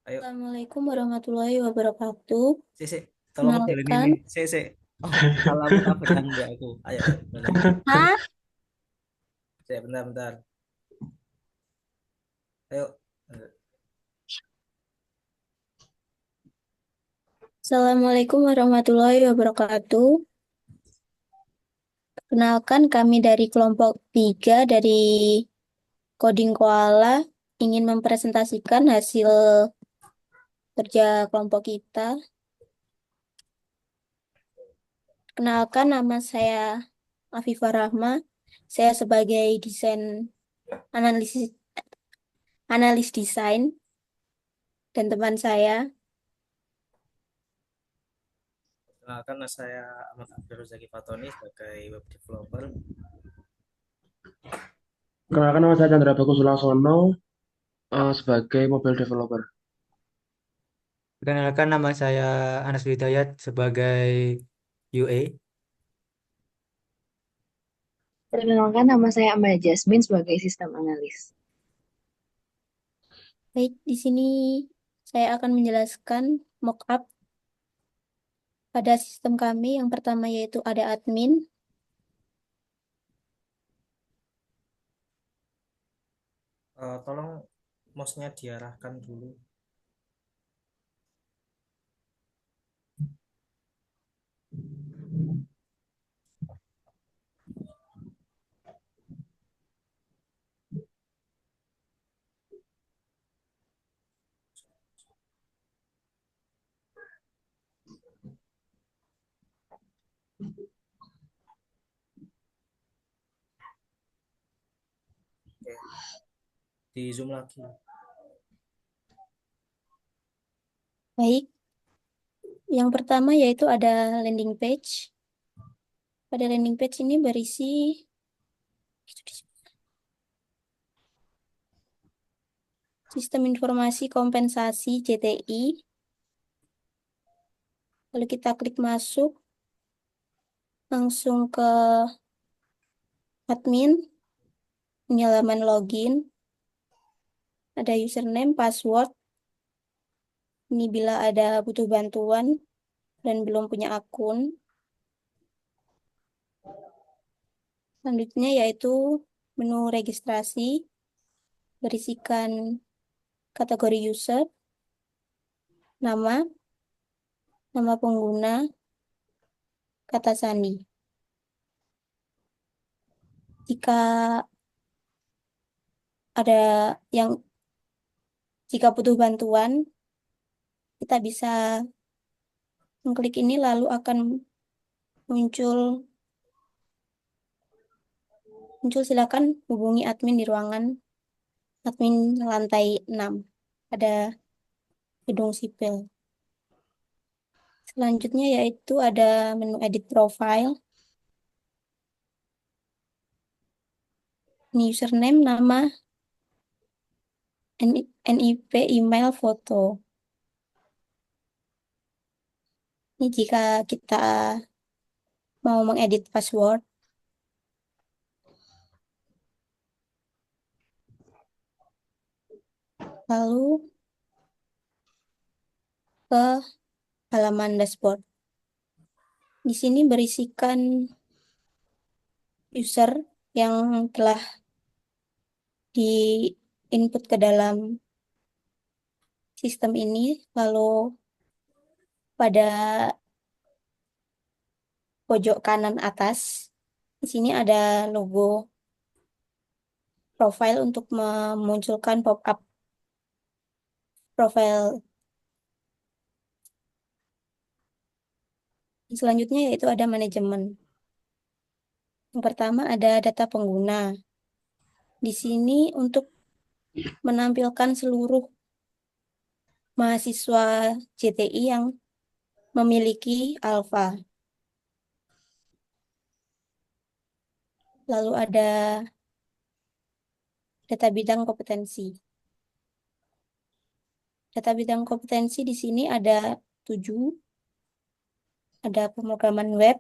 Ayo, Assalamualaikum warahmatullahi wabarakatuh. sik, sik. Tolong model Kenalkan. ini. Sik, sik. Oh, salah munafik kan mbak aku. Ayo, ayo. Mana? Hah? Sik, bentar, bentar. Ayo. Assalamualaikum warahmatullahi wabarakatuh. Kenalkan kami dari kelompok 3 dari Coding Koala ingin mempresentasikan hasil kerja kelompok kita. Kenalkan nama saya Afifah Rahma. Saya sebagai analisis analis desain dan teman saya. Kenalkan, saya Ahmad Abdul Zaki Fatoni sebagai web developer. Kenalkan nama saya Chandra Bagus Sulaksono sebagai mobile developer. Perkenalkan nama saya Anas Widayat sebagai UA. Perkenalkan nama saya Amelia Jasmine sebagai sistem analis. Baik, di sini saya akan menjelaskan mockup pada sistem kami. Yang pertama yaitu ada admin. Tolong mouse-nya diarahkan dulu. Oke, di zoom lagi. Baik, yang pertama yaitu ada landing page. Pada landing page ini berisi sistem informasi kompensasi JTI. Lalu kita klik masuk, langsung ke admin, halaman login, ada username, password. Ini bila ada butuh bantuan dan belum punya akun. Selanjutnya yaitu menu registrasi, berisikan kategori user, nama, nama pengguna, kata sandi. Jika ada yang jika butuh bantuan, kita bisa mengklik ini lalu akan muncul muncul silakan hubungi admin di ruangan admin lantai 6 pada gedung sipil. Selanjutnya yaitu ada menu edit profile. Ini username, nama, NIP, email, foto. Ini jika kita mau mengedit password. Lalu ke halaman dashboard. Di sini berisikan user yang telah di input ke dalam sistem ini. Lalu pada pojok kanan atas, di sini ada logo profile untuk memunculkan pop-up profile. Selanjutnya yaitu ada manajemen. Yang pertama ada data pengguna. Di sini untuk menampilkan seluruh mahasiswa JTI yang memiliki alfa. Lalu ada data bidang kompetensi. Data bidang kompetensi di sini ada 7. Ada pemrograman web,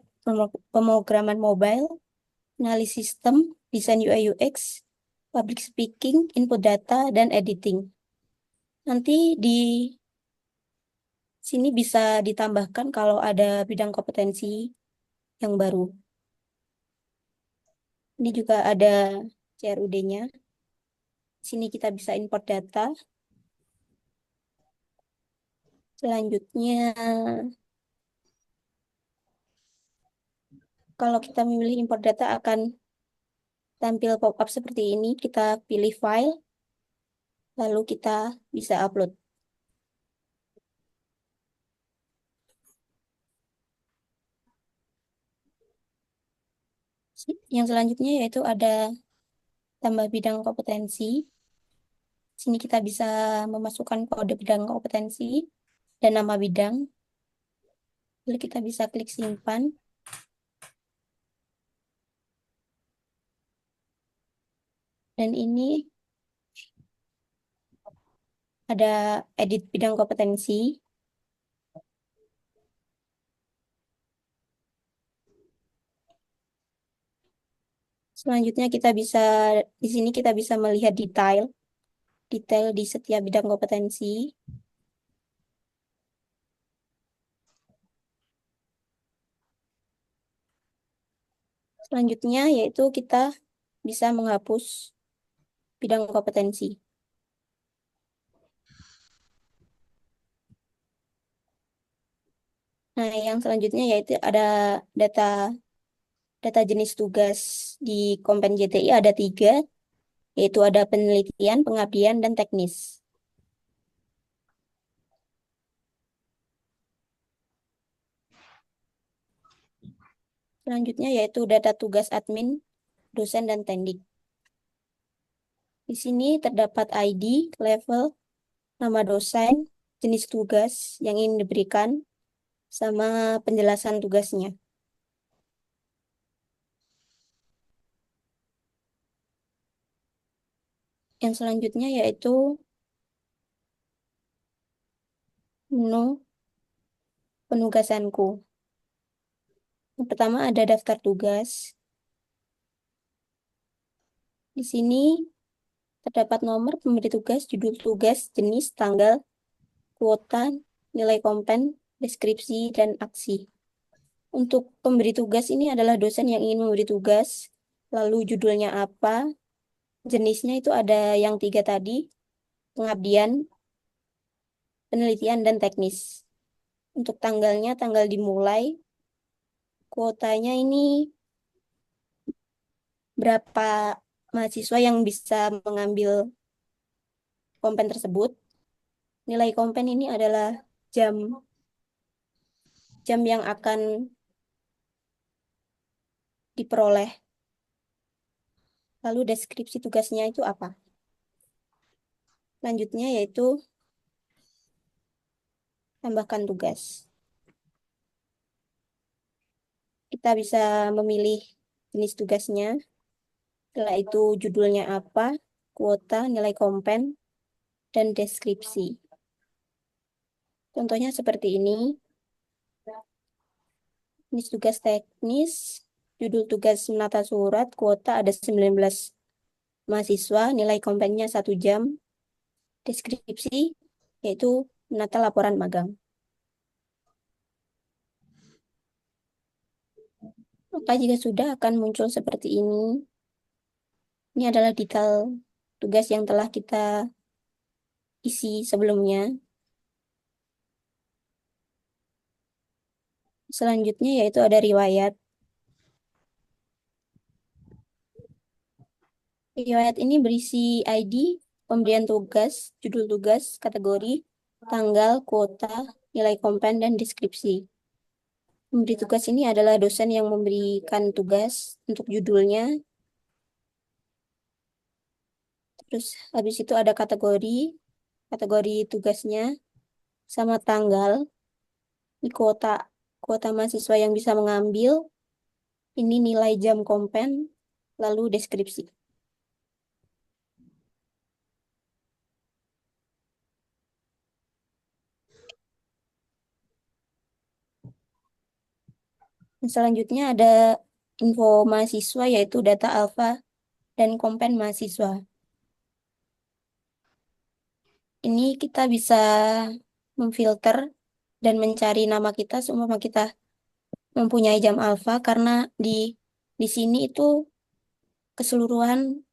pemrograman mobile, analisis sistem, desain UI UX, public speaking, input data, dan editing. Nanti di sini bisa ditambahkan kalau ada bidang kompetensi yang baru. Ini juga ada CRUD-nya. Sini kita bisa import data. Selanjutnya, kalau kita memilih import data akan tampil pop-up seperti ini. Kita pilih file, lalu kita bisa upload. Yang selanjutnya yaitu ada tambah bidang kompetensi. Sini kita bisa memasukkan kode bidang kompetensi dan nama bidang. Lalu kita bisa klik simpan. Dan ini ada edit bidang kompetensi. Selanjutnya di sini kita bisa melihat detail di setiap bidang kompetensi. Selanjutnya yaitu kita bisa menghapus bidang kompetensi. Nah, yang selanjutnya yaitu ada data data jenis tugas di Kompen JTI ada 3, yaitu ada penelitian, pengabdian, dan teknis. Selanjutnya yaitu data tugas admin, dosen, dan tendik. Di sini terdapat ID, level, nama dosen, jenis tugas yang ingin diberikan, sama penjelasan tugasnya. Yang selanjutnya yaitu menu penugasanku. Yang pertama ada daftar tugas. Di sini terdapat nomor pemberi tugas, judul tugas, jenis, tanggal, kuota, nilai kompen, deskripsi, dan aksi. Untuk pemberi tugas ini adalah dosen yang ingin memberi tugas, lalu judulnya apa, jenisnya itu ada yang 3 tadi, pengabdian, penelitian, dan teknis. Untuk tanggalnya, tanggal dimulai, kuotanya ini berapa mahasiswa yang bisa mengambil kompen tersebut. Nilai kompen ini adalah jam jam yang akan diperoleh. Lalu deskripsi tugasnya itu apa? Selanjutnya yaitu tambahkan tugas. Kita bisa memilih jenis tugasnya. Setelah itu judulnya apa, kuota, nilai kompen, dan deskripsi. Contohnya seperti ini. Jenis tugas teknis, judul tugas menata surat, kuota ada 19 mahasiswa, nilai kompennya 1 jam, deskripsi yaitu menata laporan magang. Maka jika sudah akan muncul seperti ini. Ini adalah detail tugas yang telah kita isi sebelumnya. Selanjutnya yaitu ada riwayat. Riwayat ini berisi ID, pemberian tugas, judul tugas, kategori, tanggal, kuota, nilai kompen, dan deskripsi. Pemberi tugas ini adalah dosen yang memberikan tugas untuk judulnya. Terus habis itu ada kategori tugasnya, sama tanggal. Ini kuota mahasiswa yang bisa mengambil. Ini nilai jam kompen, lalu deskripsi. Selanjutnya ada info mahasiswa yaitu data alfa dan kompen mahasiswa. ini kita bisa memfilter dan mencari nama kita seumpama kita mempunyai jam alfa karena di sini itu keseluruhan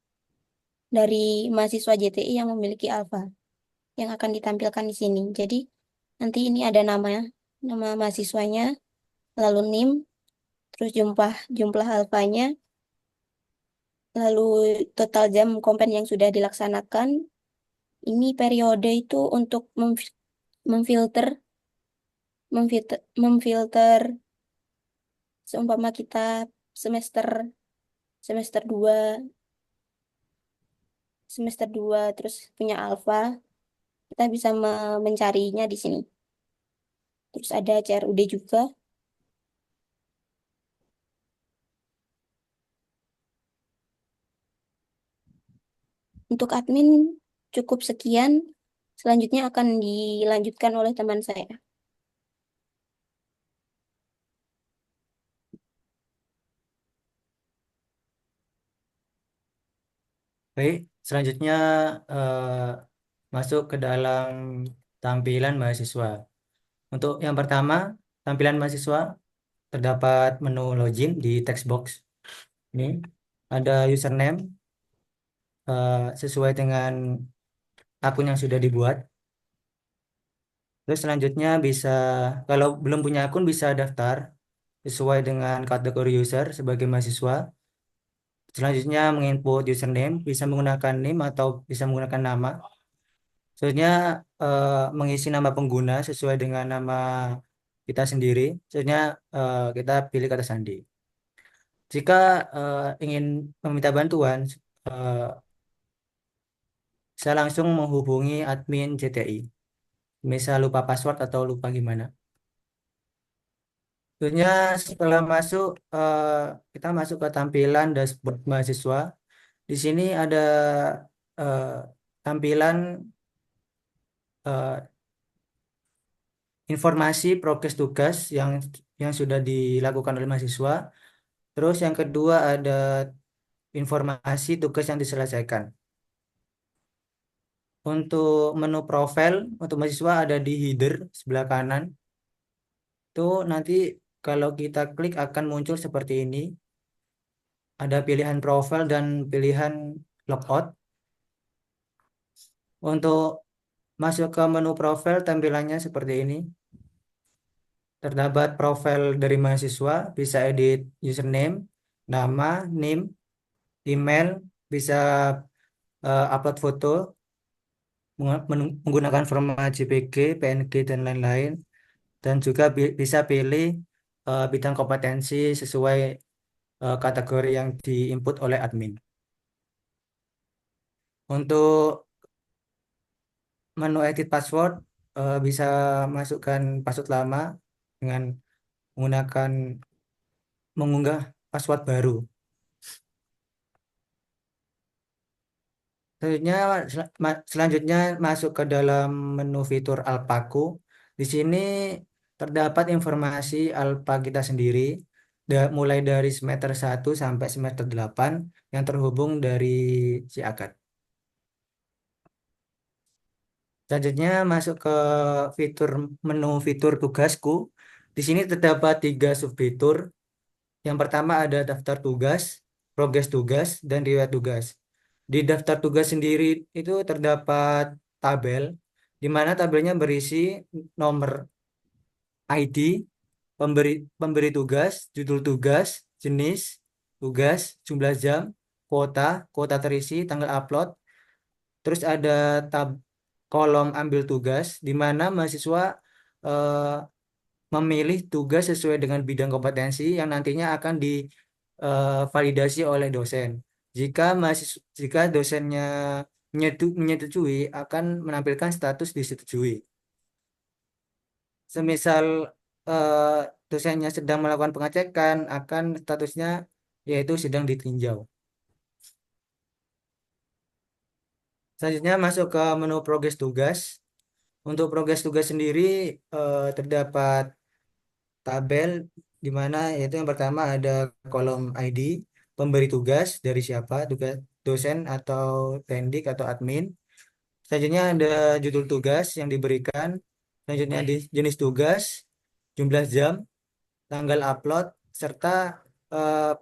dari mahasiswa JTI yang memiliki alfa yang akan ditampilkan di sini. Jadi nanti ini ada nama mahasiswanya, lalu NIM, terus jumlah alfanya, lalu total jam kompen yang sudah dilaksanakan. Ini periode itu untuk memfilter memfilter seumpama kita semester semester 2 terus punya alfa, kita bisa mencarinya di sini. Terus ada CRUD juga. Untuk admin cukup sekian. Selanjutnya akan dilanjutkan oleh teman saya. Baik, selanjutnya masuk ke dalam tampilan mahasiswa. Untuk yang pertama, tampilan mahasiswa terdapat menu login di text box. Ini ada username sesuai dengan akun yang sudah dibuat. Terus selanjutnya kalau belum punya akun bisa daftar sesuai dengan kategori user sebagai mahasiswa. Selanjutnya menginput username, bisa menggunakan name atau bisa menggunakan nama. Selanjutnya mengisi nama pengguna sesuai dengan nama kita sendiri. Selanjutnya kita pilih kata sandi. Jika ingin meminta bantuan, eh, saya langsung menghubungi admin JTI. Misal lupa password atau lupa gimana. Selanjutnya setelah masuk, kita masuk ke tampilan dashboard mahasiswa. Di sini ada eh, tampilan eh, informasi progres tugas yang sudah dilakukan oleh mahasiswa. Terus yang kedua ada informasi tugas yang diselesaikan. Untuk menu profil untuk mahasiswa ada di header sebelah kanan. Itu nanti kalau kita klik akan muncul seperti ini. Ada pilihan profil dan pilihan logout. Untuk masuk ke menu profil tampilannya seperti ini. Terdapat profil dari mahasiswa, bisa edit username, nama, NIM, email, bisa upload foto menggunakan format JPG, PNG, dan lain-lain. Dan juga bisa pilih bidang kompetensi sesuai kategori yang diinput oleh admin. Untuk menu edit password, bisa masukkan password lama dengan mengunggah password baru. Selanjutnya masuk ke dalam menu fitur Alpaku. Di sini terdapat informasi Alpa kita sendiri, mulai dari semester 1 sampai semester 8 yang terhubung dari si akad. Selanjutnya masuk ke menu fitur tugasku. Di sini terdapat 3 subfitur. Yang pertama ada daftar tugas, progres tugas, dan riwayat tugas. Di daftar tugas sendiri itu terdapat tabel, di mana tabelnya berisi nomor ID, pemberi tugas, judul tugas, jenis tugas, jumlah jam, kuota terisi, tanggal upload. Terus ada kolom ambil tugas, di mana mahasiswa eh, memilih tugas sesuai dengan bidang kompetensi yang nantinya akan divalidasi oleh dosen. Jika dosennya menyetujui, akan menampilkan status disetujui. Semisal eh, dosennya sedang melakukan pengecekan, akan statusnya yaitu sedang ditinjau. Selanjutnya masuk ke menu progres tugas. Untuk progres tugas sendiri terdapat tabel di mana yaitu yang pertama ada kolom ID, pemberi tugas dari siapa, tugas dosen atau pendik atau admin. Selanjutnya ada judul tugas yang diberikan. Selanjutnya di jenis tugas, jumlah jam, tanggal upload, serta eh,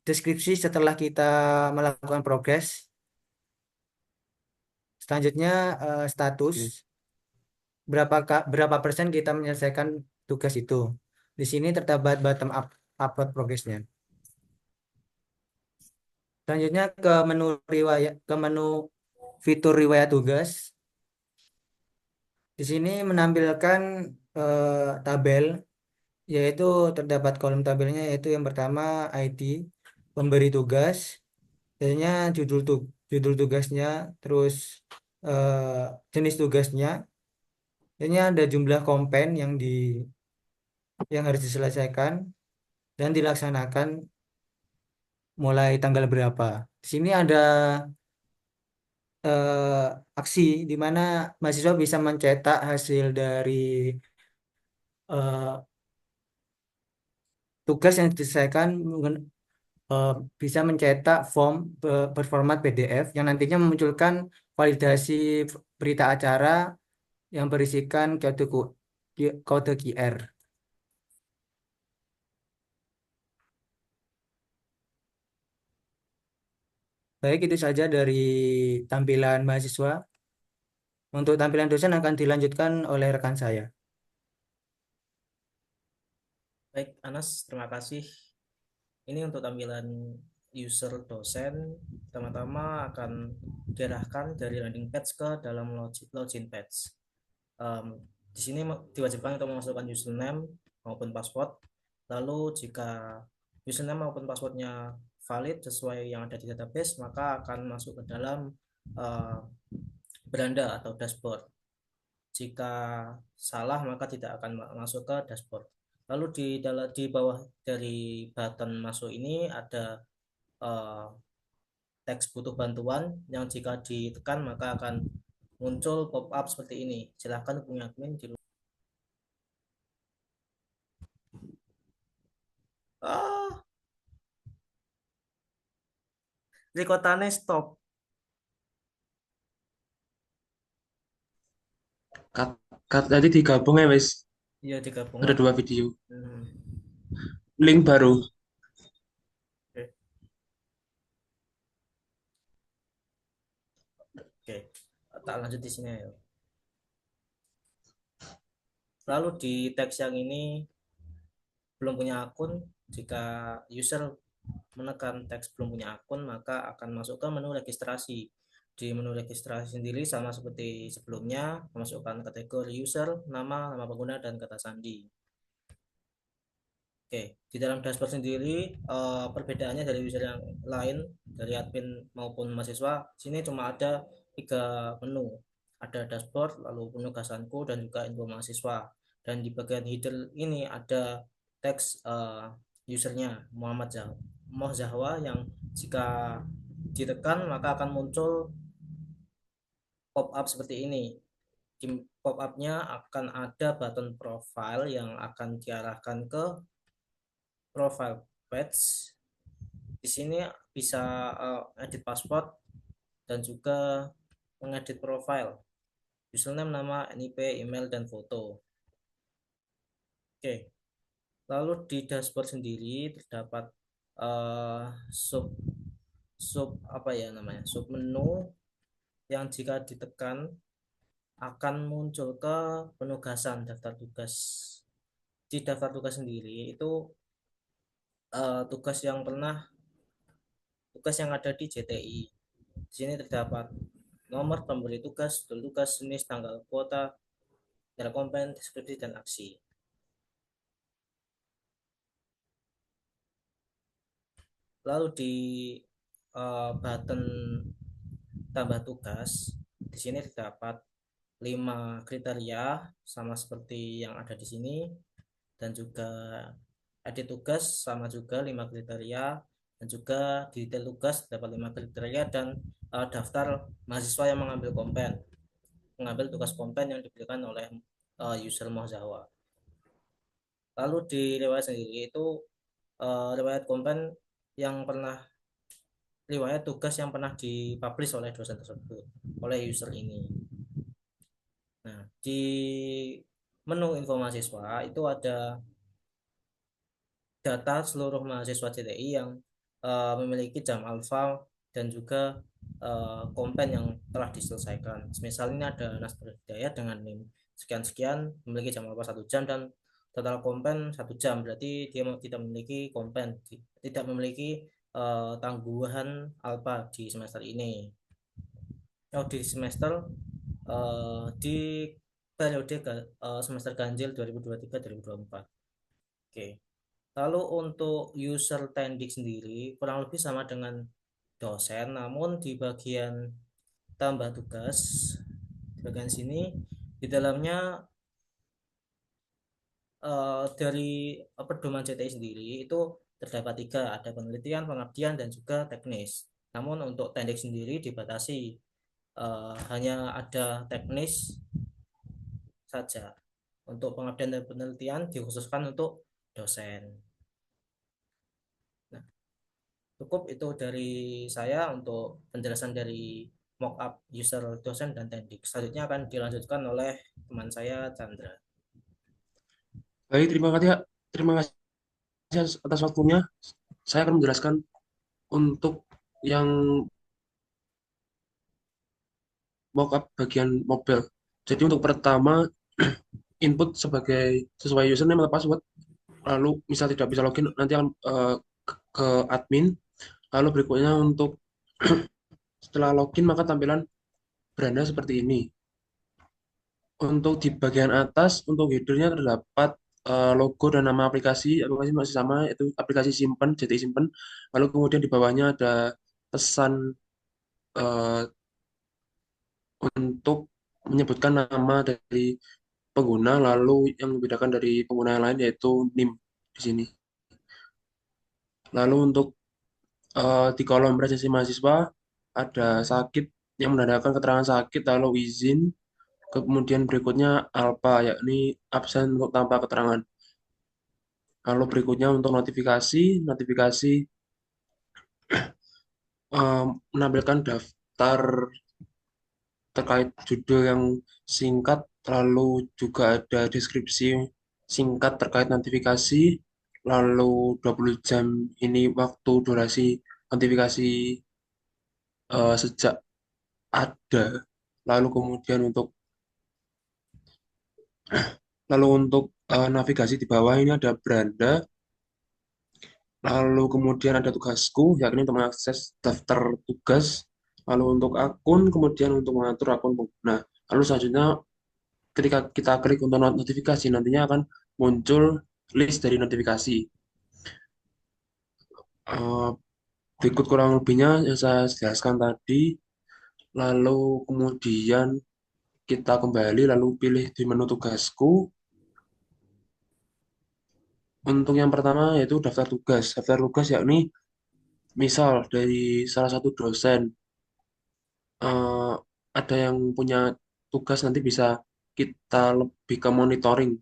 deskripsi setelah kita melakukan progres. Selanjutnya status, Oke. berapa persen kita menyelesaikan tugas itu. Di sini terdapat bottom up upload progresnya. Selanjutnya ke menu fitur riwayat tugas. Di sini menampilkan tabel, yaitu terdapat kolom tabelnya, yaitu yang pertama ID, pemberi tugas, biasanya judul tugasnya, terus jenis tugasnya, ini ada jumlah kompen yang harus diselesaikan dan dilaksanakan mulai tanggal berapa. Di sini ada aksi di mana mahasiswa bisa mencetak hasil dari eh, tugas yang diselesaikan, eh, bisa mencetak form berformat PDF yang nantinya memunculkan validasi berita acara yang berisikan kode QR. Baik, itu saja dari tampilan mahasiswa. Untuk tampilan dosen akan dilanjutkan oleh rekan saya. Baik, Anas, terima kasih. Ini untuk tampilan user dosen, pertama-tama akan diarahkan dari landing page ke dalam login page. Di sini diwajibkan untuk memasukkan username maupun password. Lalu jika username maupun passwordnya valid sesuai yang ada di database, maka akan masuk ke dalam beranda atau dashboard. Jika salah maka tidak akan masuk ke dashboard. Lalu di bawah dari button masuk ini ada teks butuh bantuan yang jika ditekan maka akan muncul pop up seperti ini. Silahkan hubungi admin di Rekotane stop. Tadi digabung ya, wes. Iya digabung Ada lah. 2 video. Hmm. Link baru. Oke. Oke. Tak lanjut di sini ya. Lalu di teks yang ini belum punya akun, jika user menekan teks belum punya akun maka akan masuk ke menu registrasi. Di menu registrasi sendiri sama seperti sebelumnya, memasukkan kategori user, nama pengguna dan kata sandi. Oke, di dalam dashboard sendiri perbedaannya dari user yang lain, dari admin maupun mahasiswa, sini cuma ada 3 menu. Ada dashboard, lalu penugasanku dan juga info mahasiswa. Dan di bagian header ini ada teks usernya Moh Zahwa yang jika ditekan maka akan muncul pop up seperti ini. Di pop up-nya akan ada button profile yang akan diarahkan ke profile page. Di sini bisa edit password dan juga mengedit profile, username, nama, NIP, email, dan foto. Oke, lalu di dashboard sendiri terdapat sub sub apa ya namanya, sub menu yang jika ditekan akan muncul ke penugasan daftar tugas. Di daftar tugas sendiri itu tugas yang ada di JTI. Di sini terdapat nomor pemberi tugas, judul tugas, jenis, tanggal, kuota, nilai kompen, deskripsi, dan aksi. Lalu di button tambah tugas, di sini terdapat 5 kriteria sama seperti yang ada di sini, dan juga edit tugas sama juga 5 kriteria, dan juga di detail tugas dapat 5 kriteria, dan daftar mahasiswa yang mengambil tugas kompen yang diberikan oleh user Mohzawa. Lalu di riwayat sendiri itu riwayat kompen yang pernah riwayat tugas yang pernah dipublish oleh dosen tersebut, oleh user ini. Nah, di menu info mahasiswa itu ada data seluruh mahasiswa CTI yang memiliki jam alfa dan juga kompen yang telah diselesaikan. Misalnya ini ada Nasbur Hidayat dengan NIM sekian-sekian, memiliki jam alfa 1 jam dan total kompen 1 jam. Berarti dia tidak memiliki kompen, tidak memiliki tangguhan alfa di semester ini. Di semester di periode semester ganjil 2023-2024. Oke. Lalu untuk user Tendik sendiri kurang lebih sama dengan dosen, namun di bagian tambah tugas, di bagian sini di dalamnya dari pedoman CTI sendiri itu terdapat 3, ada penelitian, pengabdian, dan juga teknis. Namun untuk Tendik sendiri dibatasi, hanya ada teknis saja. Untuk pengabdian dan penelitian dikhususkan untuk dosen. Nah, cukup itu dari saya untuk penjelasan dari mockup user dosen dan tendik. Selanjutnya akan dilanjutkan oleh teman saya Chandra. Baik, terima kasih atas waktunya. Saya akan menjelaskan untuk yang mockup bagian mobile. Jadi untuk pertama input sesuai username atau password. Lalu misal tidak bisa login nanti akan ke admin. Lalu berikutnya untuk setelah login maka tampilan beranda seperti ini. Untuk di bagian atas untuk headernya terdapat logo dan nama aplikasi masih sama, yaitu aplikasi simpen, jadi simpen. Lalu kemudian di bawahnya ada pesan eh, untuk menyebutkan nama dari pengguna, lalu yang membedakan dari pengguna yang lain yaitu NIM di sini. Lalu untuk di kolom resensi mahasiswa ada sakit yang menandakan keterangan sakit, lalu izin, kemudian berikutnya alpa yakni absen untuk tanpa keterangan. Lalu berikutnya untuk notifikasi menampilkan daftar terkait judul yang singkat, lalu juga ada deskripsi singkat terkait notifikasi, lalu 20 jam ini waktu durasi notifikasi sejak ada. Lalu kemudian untuk navigasi di bawah ini ada beranda. Lalu kemudian ada tugasku, yakni untuk mengakses daftar tugas. Lalu untuk akun, kemudian untuk mengatur akun pengguna. Lalu selanjutnya ketika kita klik untuk notifikasi, nantinya akan muncul list dari notifikasi. Eh, Berikut kurang lebihnya yang saya jelaskan tadi. Lalu kemudian kita kembali, lalu pilih di menu tugasku. Untuk yang pertama yaitu daftar tugas. Daftar tugas yakni misal dari salah satu dosen eh, ada yang punya tugas, nanti bisa kita lebih ke monitoring.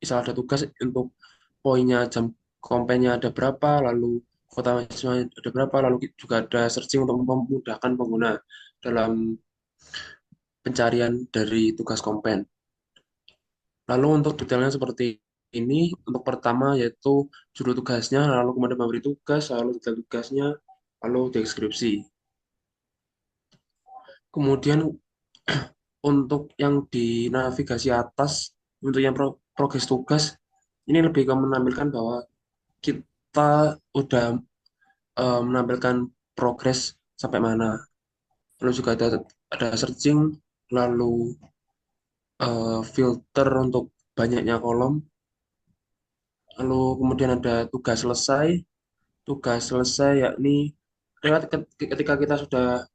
Misal ada tugas untuk poinnya jam kompennya ada berapa, lalu kota mahasiswa ada berapa, lalu juga ada searching untuk memudahkan pengguna dalam pencarian dari tugas kompen. Lalu untuk detailnya seperti ini, untuk pertama yaitu judul tugasnya, lalu kemudian memberi tugas, lalu detail tugasnya, lalu deskripsi. Kemudian untuk yang di navigasi atas, untuk yang progres tugas, ini lebih ke menampilkan bahwa kita udah menampilkan progres sampai mana. Lalu juga ada searching, lalu filter untuk banyaknya kolom, lalu kemudian ada tugas selesai. Tugas selesai yakni ketika kita sudah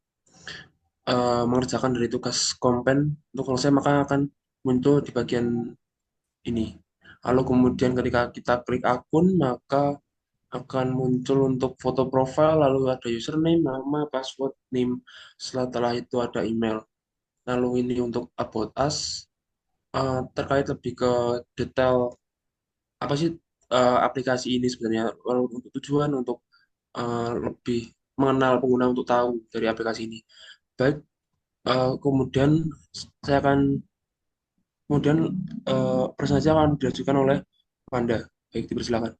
mengerjakan dari tugas kompen untuk selesai, maka akan muncul di bagian ini. Lalu kemudian ketika kita klik akun, maka akan muncul untuk foto profil, lalu ada username, nama, password, name. Setelah itu ada email. Lalu ini untuk about us, terkait lebih ke detail apa sih aplikasi ini sebenarnya. Lalu untuk tujuan untuk lebih mengenal pengguna untuk tahu dari aplikasi ini. Baik, kemudian saya akan kemudian presentasi akan dilanjutkan oleh Amanda. Baik, dipersilakan.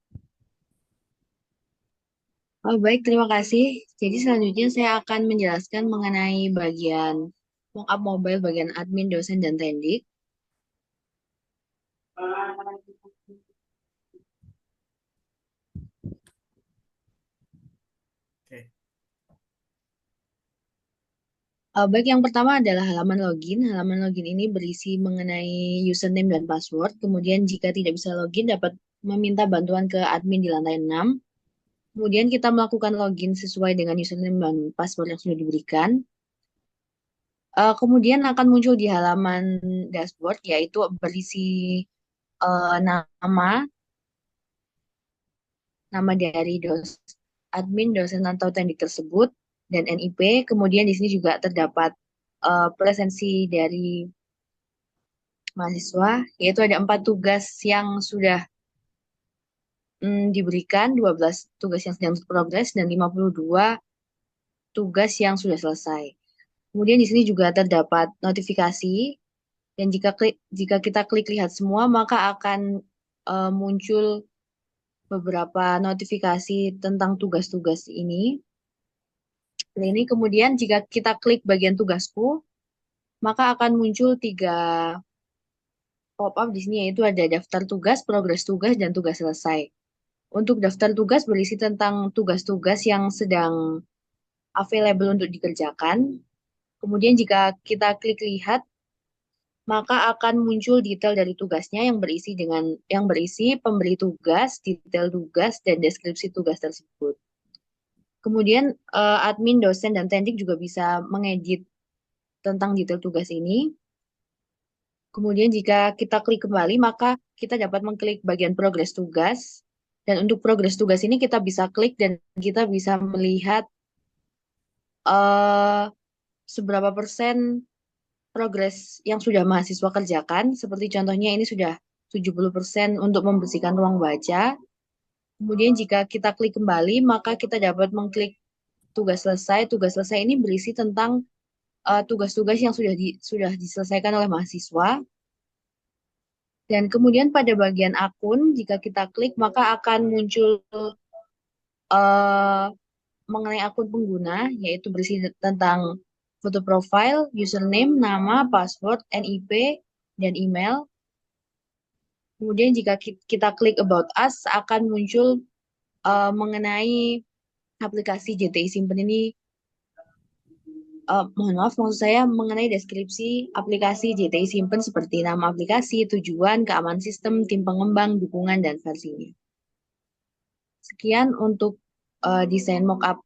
Oh, baik, terima kasih. Jadi selanjutnya saya akan menjelaskan mengenai bagian mockup mobile, bagian admin, dosen, dan tendik. Oke. Baik, yang pertama adalah halaman login. Halaman login ini berisi mengenai username dan password. Kemudian jika tidak bisa login, dapat meminta bantuan ke admin di lantai 6. Kemudian kita melakukan login sesuai dengan username dan password yang sudah diberikan. Kemudian akan muncul di halaman dashboard, yaitu berisi nama dari admin, dosen atau tendik tersebut, dan NIP. Kemudian di sini juga terdapat presensi dari mahasiswa, yaitu ada 4 tugas yang sudah diberikan, 12 tugas yang sedang berprogres, dan 52 tugas yang sudah selesai. Kemudian di sini juga terdapat notifikasi, dan jika kita klik lihat semua, maka akan muncul beberapa notifikasi tentang tugas-tugas ini. Nah, ini kemudian jika kita klik bagian tugasku, maka akan muncul 3 pop-up di sini, yaitu ada daftar tugas, progres tugas, dan tugas selesai. Untuk daftar tugas berisi tentang tugas-tugas yang sedang available untuk dikerjakan. Kemudian jika kita klik lihat, maka akan muncul detail dari tugasnya yang berisi pemberi tugas, detail tugas, dan deskripsi tugas tersebut. Kemudian admin, dosen, dan tendik juga bisa mengedit tentang detail tugas ini. Kemudian jika kita klik kembali, maka kita dapat mengklik bagian progres tugas. Dan untuk progres tugas ini kita bisa klik dan kita bisa melihat seberapa persen progres yang sudah mahasiswa kerjakan. Seperti contohnya ini sudah 70% untuk membersihkan ruang baca. Kemudian jika kita klik kembali, maka kita dapat mengklik tugas selesai. Tugas selesai ini berisi tentang tugas-tugas yang sudah diselesaikan oleh mahasiswa. Dan kemudian pada bagian akun, jika kita klik, maka akan muncul mengenai akun pengguna, yaitu berisi tentang foto profile, username, nama, password, NIP, dan email. Kemudian jika kita klik About Us, akan muncul mengenai aplikasi JTI Simpen ini. Mohon maaf, maksud saya mengenai deskripsi aplikasi JTI Simpen seperti nama aplikasi, tujuan, keamanan sistem, tim pengembang, dukungan, dan versinya. Sekian untuk desain mockup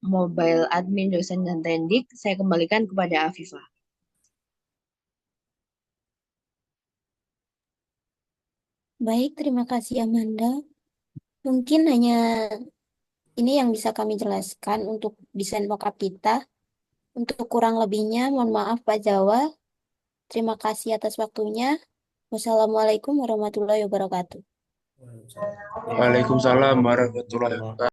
mobile admin, dosen, dan tendik. Saya kembalikan kepada Afifah. Baik, terima kasih Amanda. Mungkin hanya ini yang bisa kami jelaskan untuk desain mockup kita. Untuk kurang lebihnya, mohon maaf Pak Jawa. Terima kasih atas waktunya. Wassalamualaikum warahmatullahi wabarakatuh. Waalaikumsalam warahmatullahi wabarakatuh.